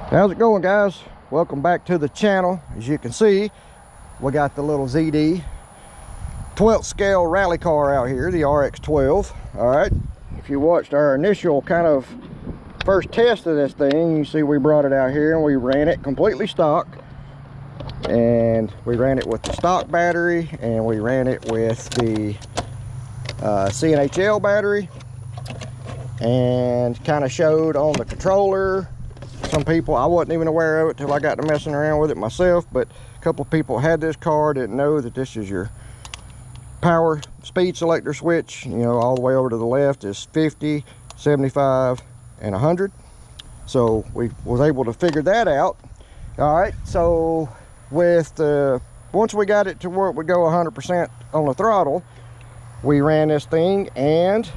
How's it going, guys? Welcome back to the channel. As you can see, we got the little ZD 12th scale rally car out here, the RX-12. All right, if you watched our initial kind of first test of this thing, you see we brought it out here and we ran it completely stock, and we ran it with the stock battery, and we ran it with the CNHL battery, and kind of showed on the controller. Some people, I wasn't even aware of it till I got to messing around with it myself, but a couple of people had this car, didn't know that this is your power speed selector switch. You know, all the way over to the left is 50, 75, and 100. So we was able to figure that out. All right, so with the, once we got it to where it would go 100% on the throttle, we ran this thing and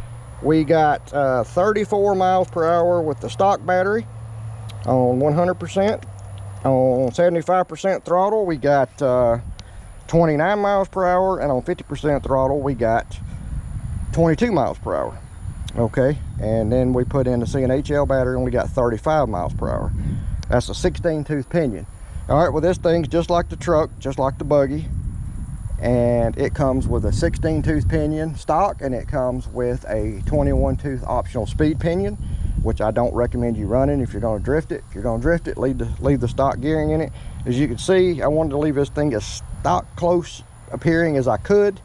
we got 34 miles per hour with the stock battery on 100%. On 75% throttle, we got 29 miles per hour, and on 50% throttle, we got 22 miles per hour. Okay, and then we put in the CNHL battery and we got 35 miles per hour. That's a 16-tooth pinion. All right, well, this thing's just like the truck, just like the buggy, and it comes with a 16-tooth pinion stock, and it comes with a 21-tooth optional speed pinion, which I don't recommend you running if you're going to drift it. If you're going to drift it, leave the stock gearing in it. As you can see, I wanted to leave this thing as stock close appearing as I could.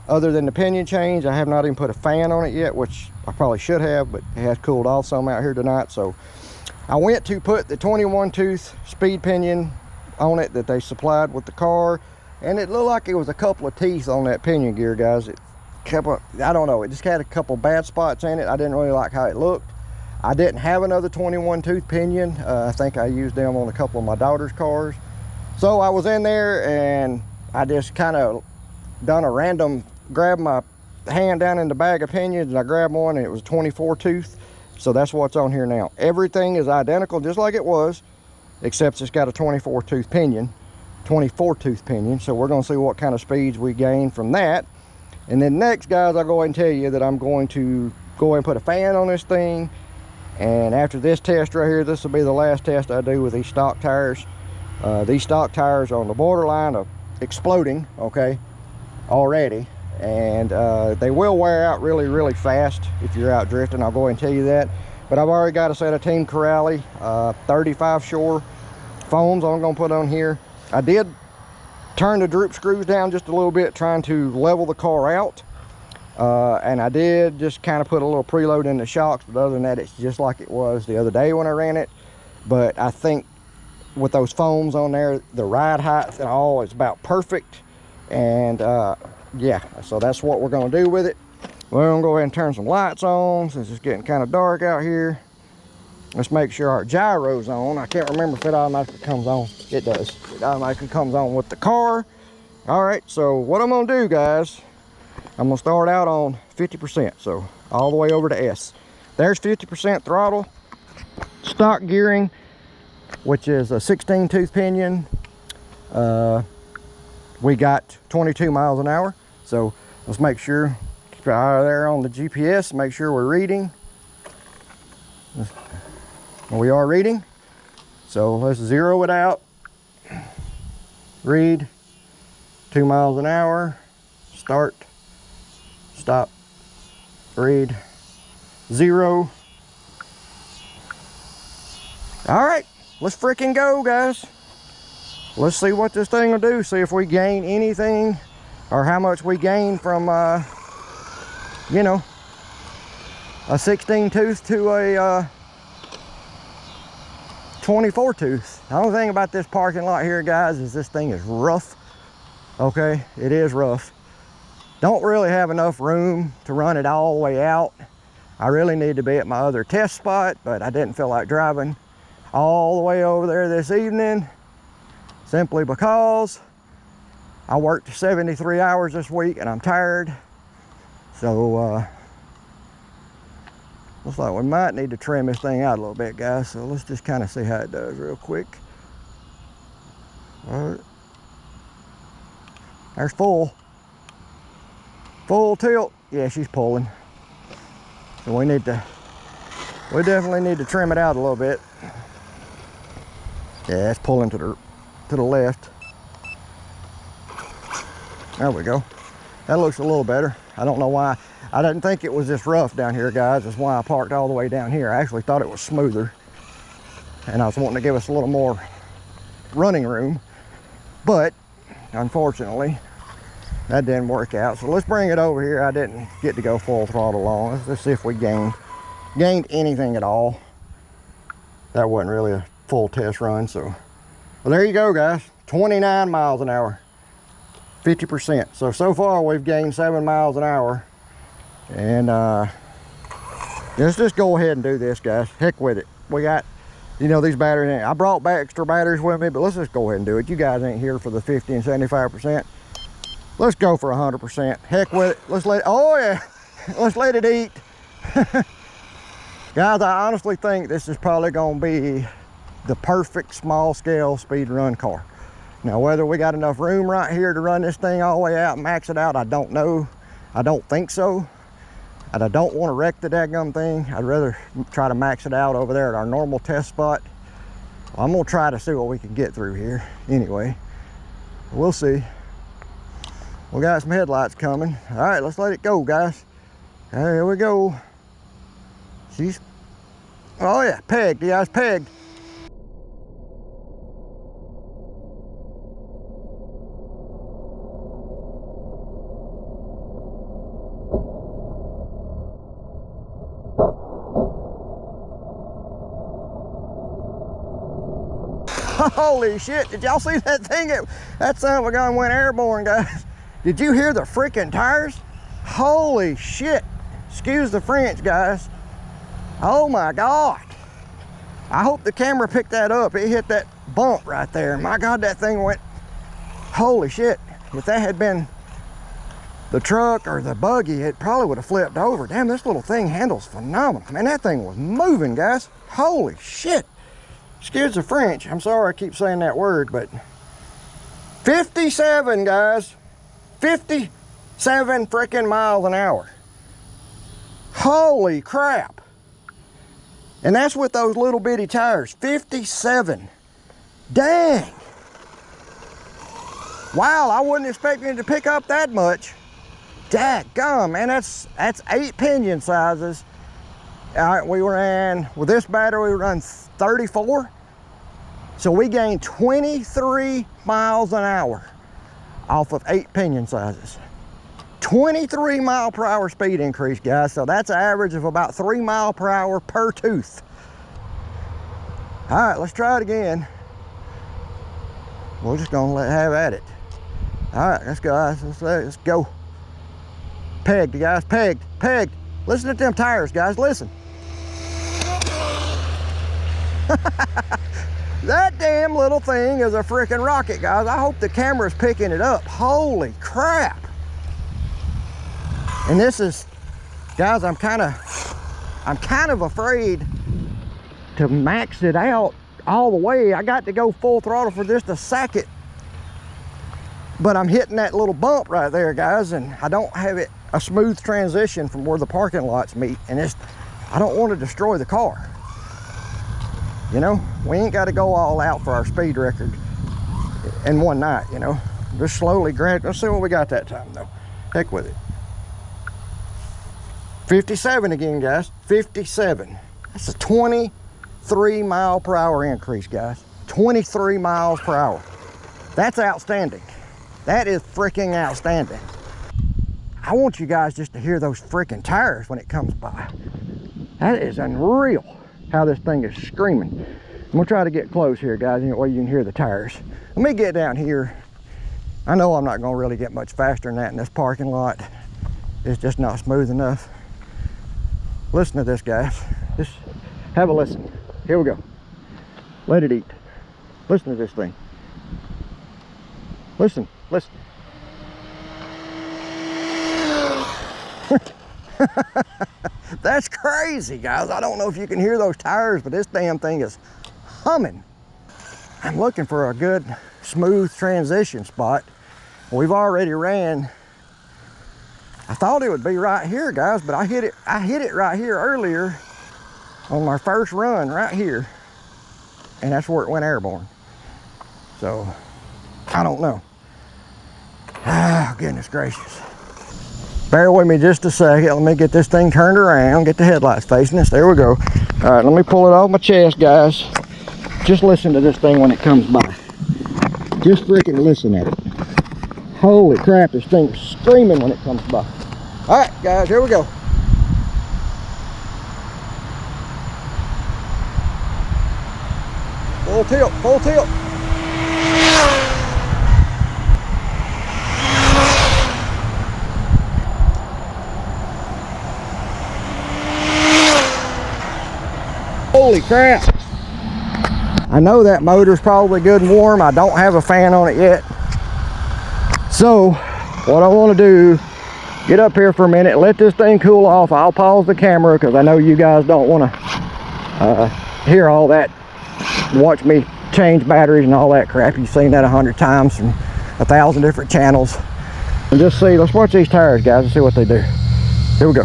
Other than the pinion change, I have not even put a fan on it yet, which I probably should have, but it has cooled off some out here tonight. So I went to put the 21-tooth speed pinion on it that they supplied with the car, and it looked like it was a couple of teeth on that pinion gear, guys. It kept, I don't know, it just had a couple bad spots in it. I didn't really like how it looked. I didn't have another 21-tooth pinion. I think I used them on a couple of my daughter's cars. So I was in there and I just kind of done a random, grabbed my hand down in the bag of pinions, and I grabbed one and it was 24-tooth. So that's what's on here now. Everything is identical, just like it was, except it's got a 24-tooth pinion. So we're going to see what kind of speeds we gain from that. And then next, guys, I'll go ahead and tell you that I'm going to go ahead and put a fan on this thing. And after this test right here, this will be the last test I do with these stock tires. These stock tires are on the borderline of exploding, okay, already. And they will wear out really, really fast if you're out drifting. I'll go ahead and tell you that. But I've already got a set of Team Corrali 35 Shore foams I'm going to put on here. I did turn the droop screws down just a little bit, trying to level the car out. And I did just kind of put a little preload in the shocks, but other than that, it's just like it was the other day when I ran it. But I think with those foams on there, the ride height and all is about perfect. And yeah, so that's what we're going to do with it. We're going to go ahead and turn some lights on since it's getting kind of dark out here. Let's make sure our gyro's on. I can't remember if it automatically comes on. It does. It automatically comes on with the car. All right, so what I'm going to do, guys, I'm going to start out on 50%, so all the way over to S. There's 50% throttle, stock gearing, which is a 16-tooth pinion. We got 22 miles an hour, so let's make sure, keep your eye there on the GPS, make sure we're reading. We are reading, so let's zero it out. Read, 2 miles an hour, start. Stop, read, 0. All right, let's freaking go, guys. Let's see what this thing will do. See if we gain anything, or how much we gain from, you know, a 16-tooth to a 24-tooth. The only thing about this parking lot here, guys, is this thing is rough. Okay, it is rough. Don't really have enough room to run it all the way out. I really need to be at my other test spot, but I didn't feel like driving all the way over there this evening, simply because I worked 73 hours this week and I'm tired. So looks like we might need to trim this thing out a little bit, guys. So let's just kind of see how it does real quick. All right, there's full tilt. Yeah, she's pulling. So we definitely need to trim it out a little bit. Yeah, it's pulling to the left. There we go. That looks a little better. I don't know why. I didn't think it was this rough down here, guys. That's why I parked all the way down here. I actually thought it was smoother, and I was wanting to give us a little more running room, but unfortunately that didn't work out. So let's bring it over here. I didn't get to go full throttle long. Let's see if we gained anything at all. That wasn't really a full test run. So well, there you go, guys. 29 miles an hour, 50%. So far we've gained 7 miles an hour, and let's just go ahead and do this, guys. Heck with it. We got, you know, these batteries. I brought back extra batteries with me, but let's just go ahead and do it. You guys ain't here for the 50 and 75%. Let's go for 100%. Heck with it. Let's let, oh yeah, let's let it eat. Guys, I honestly think this is probably gonna be the perfect small scale speed run car. Now, whether we got enough room right here to run this thing all the way out and max it out, I don't know. I don't think so. And I don't want to wreck the daggum thing. I'd rather try to max it out over there at our normal test spot. Well, I'm gonna try to see what we can get through here anyway. We'll see. We got some headlights coming. All right, let's let it go, guys. Here we go. She's, oh yeah, pegged, you guys, pegged. Holy shit, did y'all see that thing? That son of a gun went airborne, guys. Did you hear the freaking tires? Holy shit. Excuse the French, guys. Oh my God. I hope the camera picked that up. It hit that bump right there. My God, that thing went, holy shit. If that had been the truck or the buggy, it probably would have flipped over. Damn, this little thing handles phenomenal. Man, that thing was moving, guys. Holy shit. Excuse the French. I'm sorry I keep saying that word, but 57, guys. 57 freaking miles an hour. Holy crap. And that's with those little bitty tires. 57. Dang. Wow, I wasn't expecting it to pick up that much. Dadgum, man, that's 8 pinion sizes. All right, we ran, with this battery, we run 34. So we gained 23 miles an hour off of 8 pinion sizes. 23 mile per hour speed increase, guys. So that's an average of about 3 miles per hour per tooth. All right, let's try it again. We're just gonna have at it. All right, let's go, guys. Let's go. Pegged, guys, pegged, pegged. Listen to them tires, guys, listen. That damn little thing is a freaking rocket, guys. I hope the camera's picking it up. Holy crap. And this is, guys, I'm kind of afraid to max it out all the way. I got to go full throttle for just a second, but I'm hitting that little bump right there, guys, and I don't have it a smooth transition from where the parking lots meet, and I don't want to destroy the car. You know, we ain't got to go all out for our speed record in one night, you know. Just slowly, let's see what we got that time, though. Heck with it. 57 again, guys. 57. That's a 23 mile per hour increase, guys. 23 miles per hour. That's outstanding. That is freaking outstanding. I want you guys just to hear those freaking tires when it comes by. That is unreal how this thing is screaming. I'm gonna try to get close here, guys, in a way you can hear the tires. Let me get down here. I know I'm not gonna really get much faster than that in this parking lot. It's just not smooth enough. Listen to this, guys. Just have a listen. Here we go. Let it eat. Listen to this thing. Listen, listen. That's crazy, guys. I don't know if you can hear those tires, but this damn thing is humming. I'm looking for a good smooth transition spot. We've already ran. I thought it would be right here, guys, but I hit it right here earlier on my first run right here, and that's where it went airborne. So I don't know. Ah, goodness gracious. Bear with me just a second. Let me get this thing turned around, get the headlights facing us. There we go. All right, let me pull it off my chest, guys. Just listen to this thing when it comes by. Just freaking listen at it. Holy crap, this thing's screaming when it comes by. All right, guys, here we go. Full tilt, full tilt. Holy crap. I know that motor's probably good and warm. I don't have a fan on it yet. So what I want to do, get up here for a minute, let this thing cool off. I'll pause the camera because I know you guys don't want to hear all that. Watch me change batteries and all that crap. You've seen that 100 times from 1,000 different channels. And just see, let's watch these tires, guys, and see what they do. Here we go.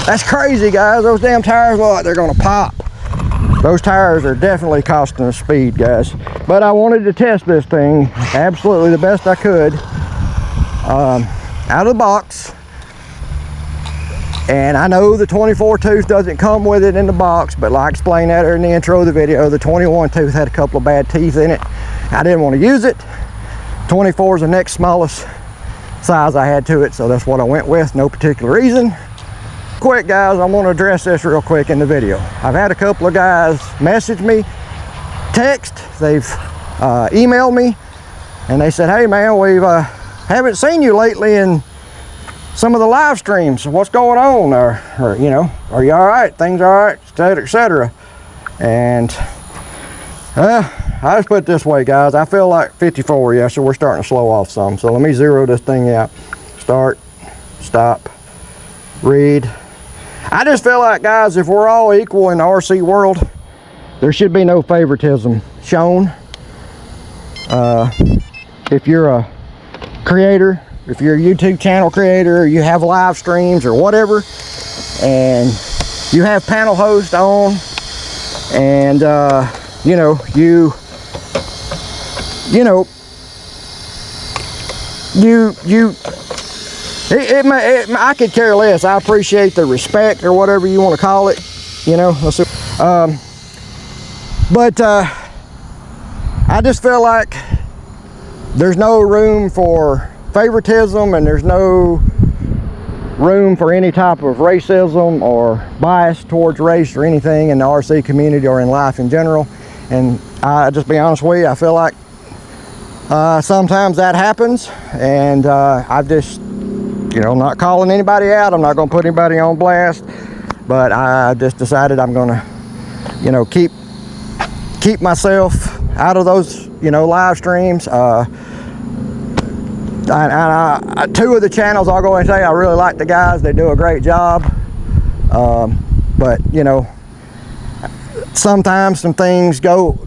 That's crazy, guys. Those damn tires look like they're gonna pop. Those tires are definitely costing us speed, guys. But I wanted to test this thing absolutely the best I could out of the box. And I know the 24 tooth doesn't come with it in the box, but like I explained that in the intro of the video, the 21 tooth had a couple of bad teeth in it. I didn't want to use it. 24 is the next smallest size I had to it, so that's what I went with. No particular reason. Quick, guys, I want to address this real quick in the video. I've had a couple of guys message me, text, they've emailed me, and they said, hey man, we haven't seen you lately in some of the live streams. What's going on? Or you know, are you all right? Things all right? Etc. etc. And I just put it this way, guys. I feel like 54, yeah, so we're starting to slow off some. So let me zero this thing out. Start, stop, read. I just feel like, guys, if we're all equal in the RC world, there should be no favoritism shown. If you're a creator, if you're a YouTube channel creator, or you have live streams or whatever, and you have panel host on, and you know, I could care less. I appreciate the respect or whatever you want to call it, you know. But I just feel like there's no room for favoritism, and there's no room for any type of racism or bias towards race or anything in the RC community or in life in general. And I just be honest with you, I feel like sometimes that happens, and I've just, you know, I'm not calling anybody out. I'm not going to put anybody on blast, but I just decided I'm going to, you know, keep myself out of those, you know, live streams. Two of the channels, I'll go and say I really like the guys. They do a great job. But, you know, sometimes some things go,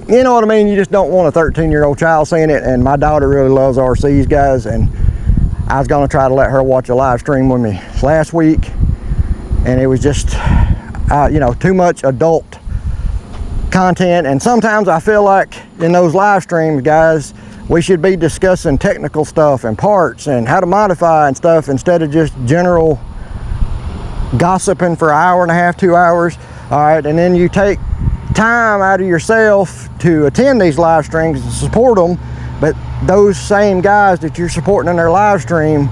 you know what I mean? You just don't want a 13-year-old child seeing it. And my daughter really loves RCs, guys. And I was going to try to let her watch a live stream with me last week. And it was just, you know, too much adult content. And sometimes I feel like in those live streams, guys, we should be discussing technical stuff and parts and how to modify and stuff, instead of just general gossiping for an hour and a half, 2 hours. All right, and then you take time out of yourself to attend these live streams and support them, but those same guys that you're supporting in their live stream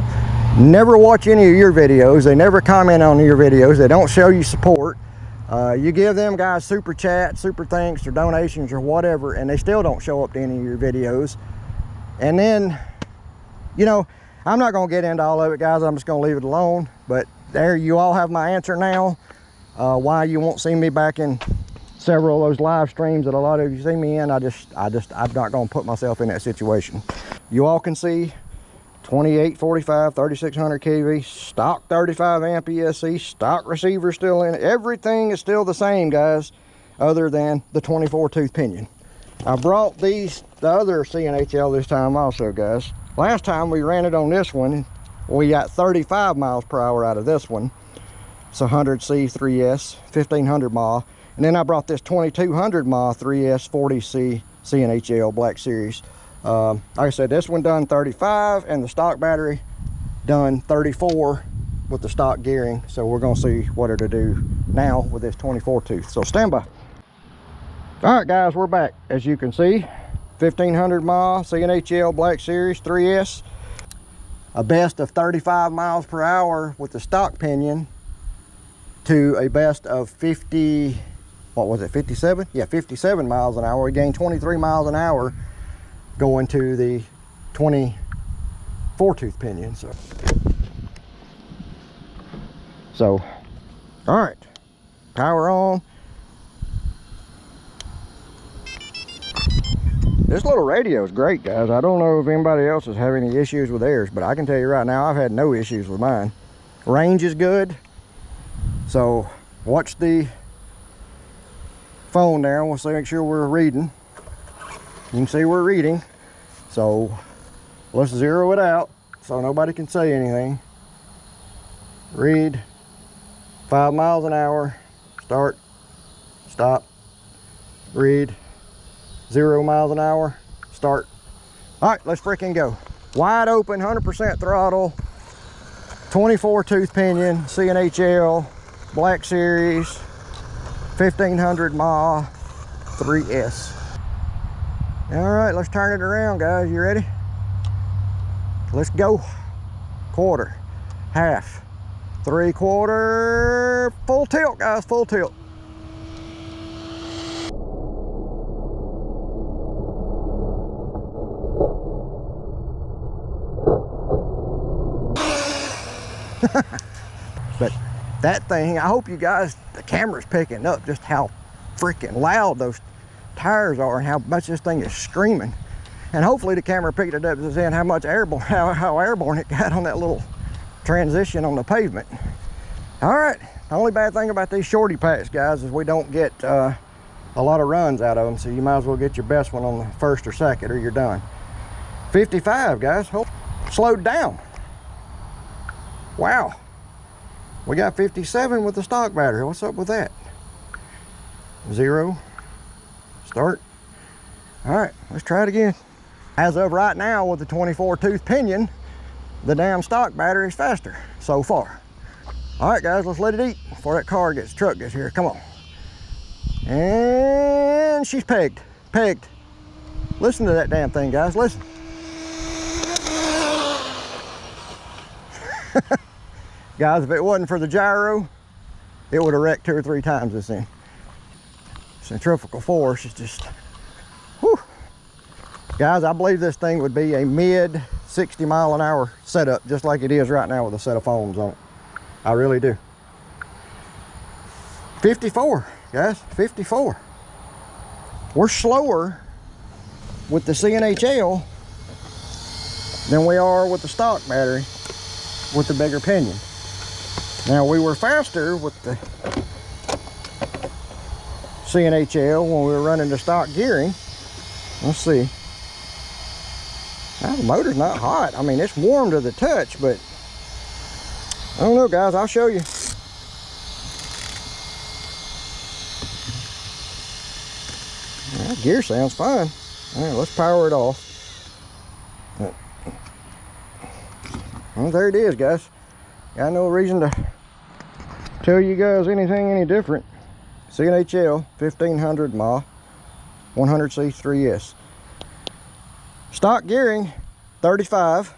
never watch any of your videos. They never comment on your videos. They don't show you support. You give them guys super chat, super thanks, or donations or whatever, and they still don't show up to any of your videos. And then, you know, I'm not going to get into all of it, guys. I'm just going to leave it alone. But there, you all have my answer now. Why you won't see me back in several of those live streams that a lot of you see me in. I'm not going to put myself in that situation. You all can see 2845, 3600 kV, stock 35 amp ESC, stock receiver still in it. Everything is still the same, guys, other than the 24 tooth pinion. I brought the other CNHL this time also, guys. Last time we ran it on this one, we got 35 miles per hour out of this one. It's a 100C 3S, 1500 mile. And then I brought this 2200 mile 3S 40C CNHL Black Series. Like I said, this one done 35 and the stock battery done 34 with the stock gearing. So we're gonna see what it'll do now with this 24 tooth. So stand by. All right guys, we're back. As you can see, 1500 mile CNHL Black Series 3S. A best of 35 miles per hour with the stock pinion to a best of 50, what was it, 57? Yeah, 57 miles an hour. We gained 23 miles an hour going to the 24 tooth pinion. So all right, power on. This little radio is great, guys. I don't know if anybody else is having any issues with theirs, but I can tell you right now, I've had no issues with mine. Range is good. So watch the phone there. We'll see, make sure we're reading. You can see we're reading. So let's zero it out so nobody can say anything. Read 5 miles an hour. Start, stop, read. 0 miles an hour, start. All right, let's freaking go. Wide open, 100% throttle, 24 tooth pinion, CNHL, Black Series, 1500 mile, 3S. All right, let's turn it around, guys. You ready? Let's go. Quarter, half, 3/4, full tilt, guys, full tilt. But that thing, I hope you guys, the camera's picking up just how freaking loud those tires are and how much this thing is screaming. And hopefully the camera picked it up as in how much airborne, how airborne it got on that little transition on the pavement. All right, the only bad thing about these shorty packs, guys, is we don't get a lot of runs out of them, so you might as well get your best one on the first or second or you're done. 55, guys. Slowed down. Wow, we got 57 with the stock battery. What's up with that? 0, start. All right, let's try it again. As of right now, with the 24 tooth pinion, the damn stock battery is faster so far. All right, guys, let's let it eat before that truck gets here. Come on. And she's pegged. Listen to that damn thing, guys, listen. Guys, if it wasn't for the gyro, it would have wrecked 2 or 3 times this thing. Centrifugal force is just, whew. Guys, I believe this thing would be a mid 60 mile an hour setup, just like it is right now with a set of phones on it. I really do. 54, guys, 54. We're slower with the CNHL than we are with the stock battery with the bigger pinion. Now, we were faster with the CNHL when we were running the stock gearing. Let's see. Now, the motor's not hot. I mean, it's warm to the touch, but I don't know, guys. I'll show you. Well, gear sounds fine. All right, let's power it off. Well, there it is, guys. Got no reason to tell you guys anything any different. CNHL 1500 mile 100C 3S. Stock gearing 35.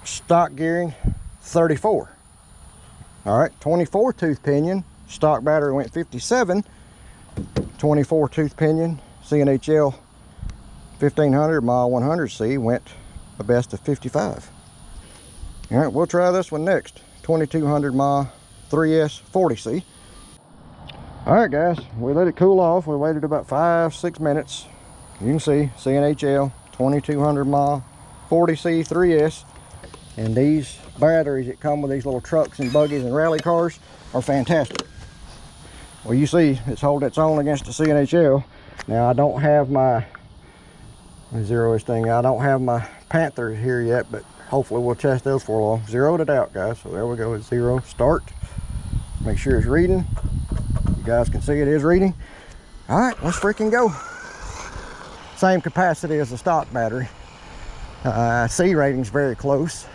Stock gearing 34. All right, 24 tooth pinion. Stock battery went 57. 24 tooth pinion CNHL 1500 mile 100C went a best of 55. All right, we'll try this one next. 2200 mile 3S 40C. All right, guys, we let it cool off. We waited about 5-6 minutes. You can see CNHL 2200 mile 40C 3S. And these batteries that come with these little trucks and buggies and rally cars are fantastic. Well, you see it's holding its own against the CNHL. Now, I don't have my, let me zero this thing out. I don't have my Panther here yet, but hopefully we'll test those for a while. Zeroed it out, guys. So there we go, it's 0. Start. Make sure it's reading. You guys can see it is reading. All right, let's freaking go. Same capacity as the stock battery. C rating's very close.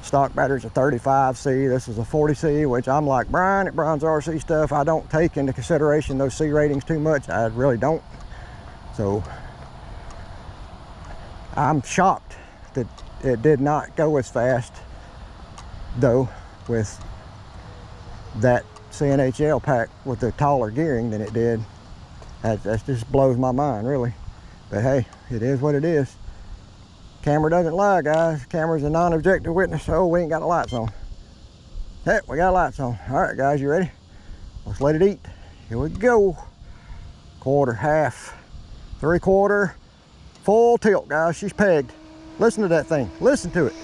Stock battery's a 35C. This is a 40C, which I'm like Brian at Brian's RC Stuff. I don't take into consideration those C ratings too much. I really don't. So I'm shocked that it did not go as fast, though, with that CNHL pack with the taller gearing than it did. That just blows my mind, really. But hey, it is what it is. Camera doesn't lie, guys. Camera's a non-objective witness. Oh, we ain't got the lights on. Hey, we got lights on. All right, guys, you ready? Let's let it eat. Here we go. Quarter, half, 3/4, full tilt, guys. She's pegged. Listen to that thing. Listen to it.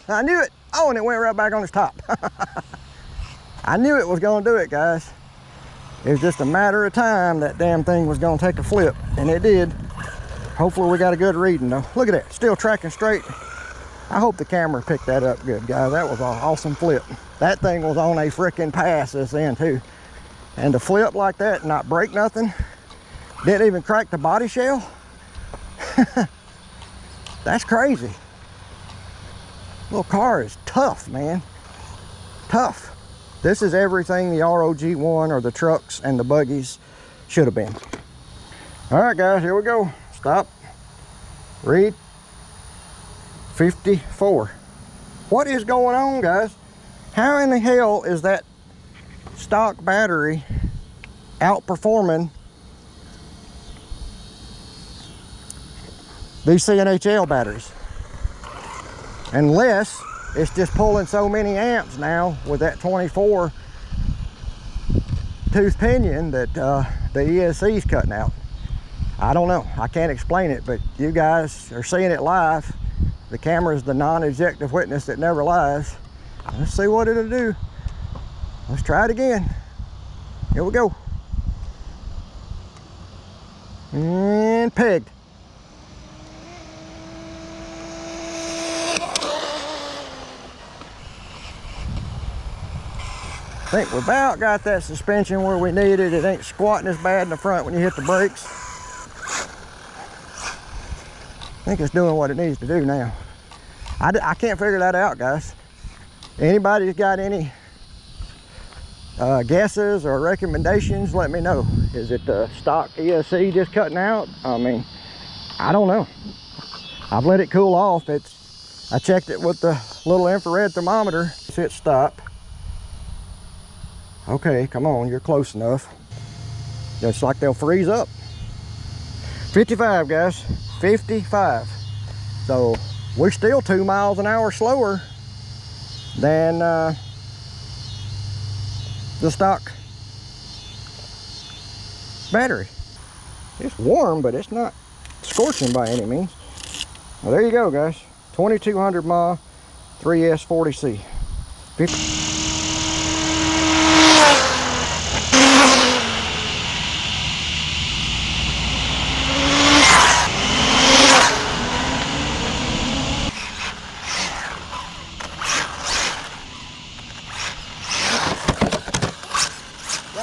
I knew it. Oh, and it went right back on its top. I knew it was going to do it, guys. It was just a matter of time that damn thing was going to take a flip, and it did. Hopefully we got a good reading, though. Look at that, still tracking straight. I hope the camera picked that up good, guys. That was an awesome flip. That thing was on a freaking pass this end, too. And to flip like that and not break nothing, didn't even crack the body shell. That's crazy. Little car is tough, man. Tough. This is everything the ROG1 or the trucks and the buggies should have been. All right, guys, here we go. Stop. Read. 54. What is going on, guys? How in the hell is that stock battery outperforming these CNHL batteries? Unless it's just pulling so many amps now with that 24 tooth pinion that the ESC is cutting out. I don't know. I can't explain it, but you guys are seeing it live. The camera is the non-objective witness that never lies. Let's see what it'll do. Let's try it again. Here we go. And pegged. I think we about got that suspension where we need it. It ain't squatting as bad in the front when you hit the brakes. I think it's doing what it needs to do now. I can't figure that out, guys. Anybody's got any guesses or recommendations, let me know. Is it the stock ESC just cutting out? I mean, I don't know. I've let it cool off. I checked it with the little infrared thermometer. Let's hit stop. Okay, come on, you're close enough. It's like they'll freeze up. 55, guys, 55. So we're still 2 miles an hour slower than the stock battery. It's warm, but it's not scorching by any means. Well, there you go, guys. 2200 mile 3S40C. 50.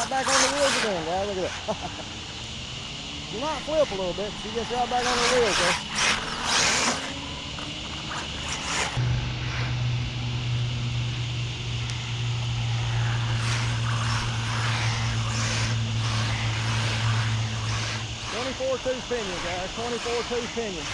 Back on the wheels again, guys. Look at that. You might flip a little bit. She gets right back on the wheels, guys. Tooth pinion, guys. 24 tooth pinion.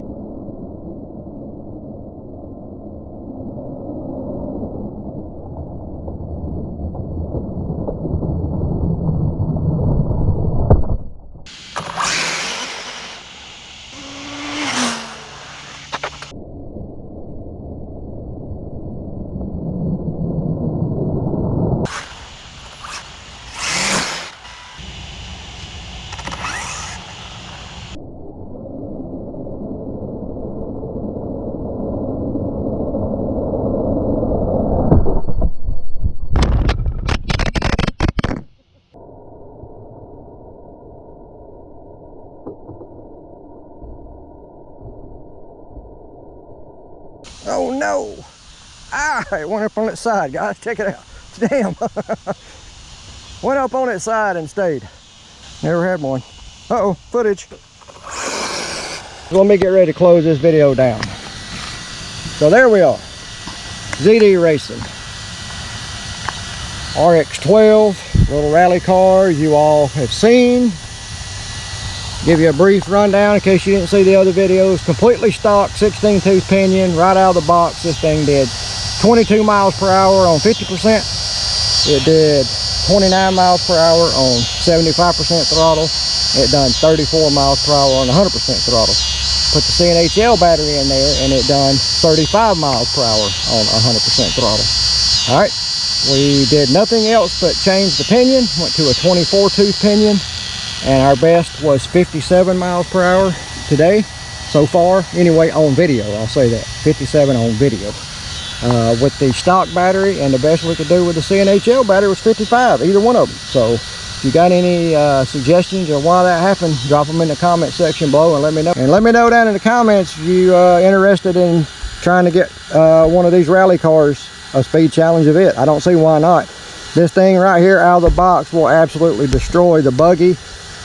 Oh no! Ah, it went up on its side, guys. Check it out. Damn. Went up on its side and stayed. Never had one. Uh-oh, footage. Let me get ready to close this video down. So there we are. ZD Racing. RX-12, little rally car you all have seen. Give you a brief rundown in case you didn't see the other videos. Completely stock, 16-tooth pinion, right out of the box. This thing did 22 miles per hour on 50%. It did 29 miles per hour on 75% throttle. It done 34 miles per hour on 100% throttle. Put the CNHL battery in there and it done 35 miles per hour on 100% throttle. All right, we did nothing else but change the pinion. Went to a 24-tooth pinion. And our best was 57 miles per hour today, so far. Anyway, on video, I'll say that. 57 on video. With the stock battery, and the best we could do with the CNHL battery was 55, either one of them. So if you got any suggestions on why that happened, drop them in the comment section below and let me know. And let me know down in the comments if you interested in trying to get one of these rally cars, a speed challenge of it. I don't see why not. This thing right here out of the box will absolutely destroy the buggy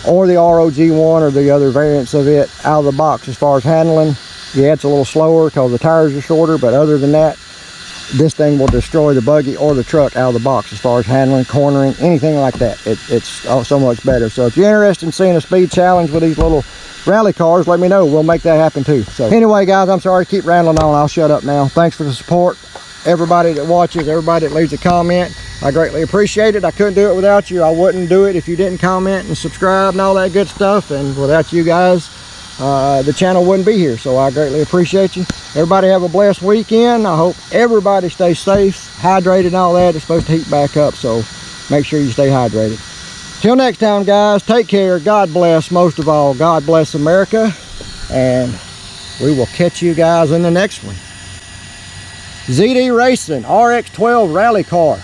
or the ROG1 or the other variants of it out of the box. As far as handling, yeah, it's a little slower because the tires are shorter, but other than that, this thing will destroy the buggy or the truck out of the box as far as handling, cornering, anything like that. It's so much better. So if you're interested in seeing a speed challenge with these little rally cars, let me know. We'll make that happen too. So anyway, guys, I'm sorry to keep rambling on. I'll shut up now. Thanks for the support. Everybody that watches, everybody that leaves a comment, I greatly appreciate it. I couldn't do it without you. I wouldn't do it if you didn't comment and subscribe and all that good stuff. And without you guys, the channel wouldn't be here. So I greatly appreciate you. Everybody have a blessed weekend. I hope everybody stays safe, hydrated and all that. It's supposed to heat back up, so make sure you stay hydrated. Till next time, guys, take care. God bless. Most of all, God bless America. And we will catch you guys in the next one. ZD Racing RX-12 rally car.